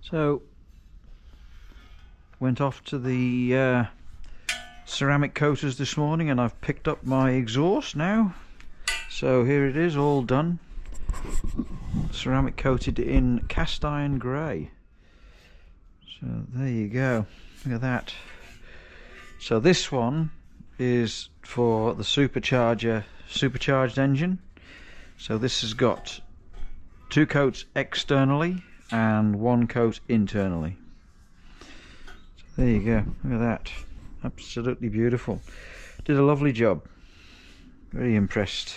So went off to the ceramic coaters this morning and I've picked up my exhaust now. So here it is, all done. Ceramic coated in cast iron grey. So there you go, look at that. So this one is for the supercharged engine. So this has got 2 coats externally and 1 coat internally. So there you go, look at that, absolutely beautiful. Did a lovely job, very impressed.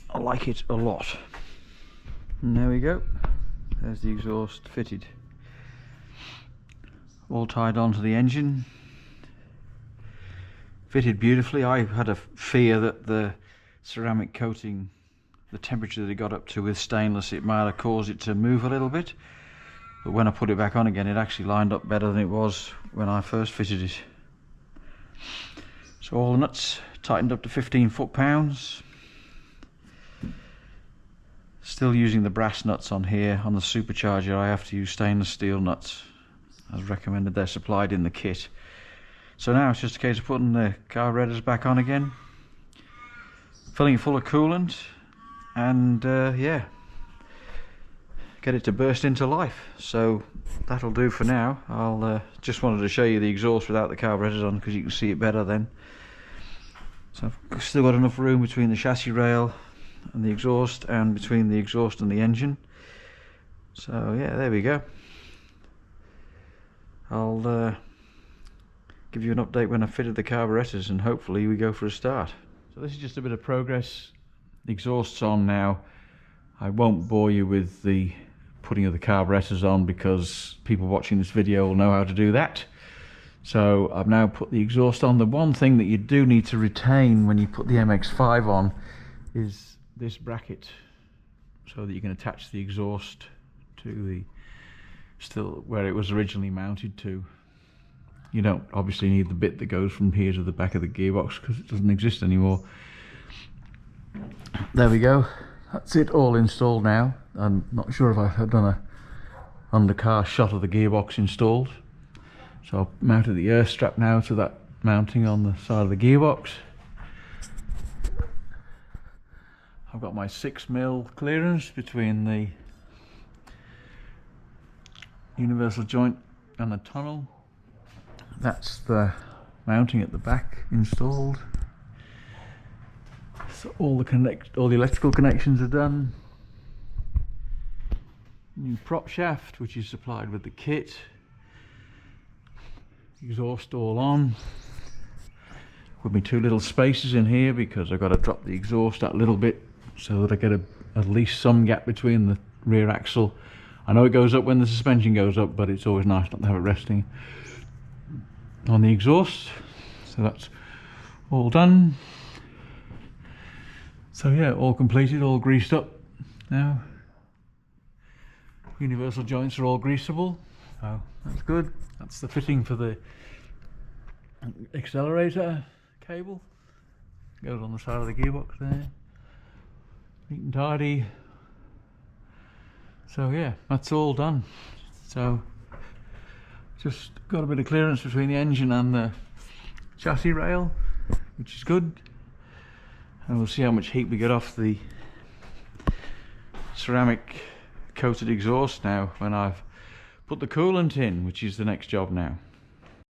I like it a lot. And there we go, there's the exhaust fitted, all tied onto the engine, fitted beautifully. I had a fear that the ceramic coating, the temperature that it got up to with stainless, it might have caused it to move a little bit, but when I put it back on again it actually lined up better than it was when I first fitted it. So all the nuts tightened up to 15 foot-pounds. Still using the brass nuts on here. On the supercharger I have to use stainless steel nuts as recommended, they're supplied in the kit. So now it's just a case of putting the carburetors back on again, filling it full of coolant, and yeah, get it to burst into life. So that'll do for now. I'll just wanted to show you the exhaust without the carburetors on because you can see it better then. So I've still got enough room between the chassis rail and the exhaust, and between the exhaust and the engine. So yeah, there we go. I'll give you an update when I've fitted the carburetors and hopefully we go for a start. So this is just a bit of progress. The exhaust's on now. I won't bore you with the putting of the carburetors on because people watching this video will know how to do that. So I've now put the exhaust on. The one thing that you do need to retain when you put the MX5 on is this bracket, so that you can attach the exhaust to the still where it was originally mounted to. You don't obviously need the bit that goes from here to the back of the gearbox because it doesn't exist anymore. There we go, that's it all installed now. I'm not sure if I've done a under-car shot of the gearbox installed. So I've mounted the air strap now to that mounting on the side of the gearbox. I've got my 6mm clearance between the universal joint and the tunnel. That's the mounting at the back installed. So all the electrical connections are done. New prop shaft, which is supplied with the kit. Exhaust all on. With me 2 little spaces in here because I've got to drop the exhaust that little bit so that I get at least some gap between the rear axle. I know it goes up when the suspension goes up, but it's always nice not to have it resting on the exhaust. So that's all done. So yeah, all completed, all greased up now. Universal joints are all greasable, so that's good. That's the fitting for the accelerator cable. Goes on the side of the gearbox there. Neat and tidy. So yeah, that's all done. So just got a bit of clearance between the engine and the chassis rail, which is good. And we'll see how much heat we get off the ceramic coated exhaust now when I've put the coolant in, which is the next job now.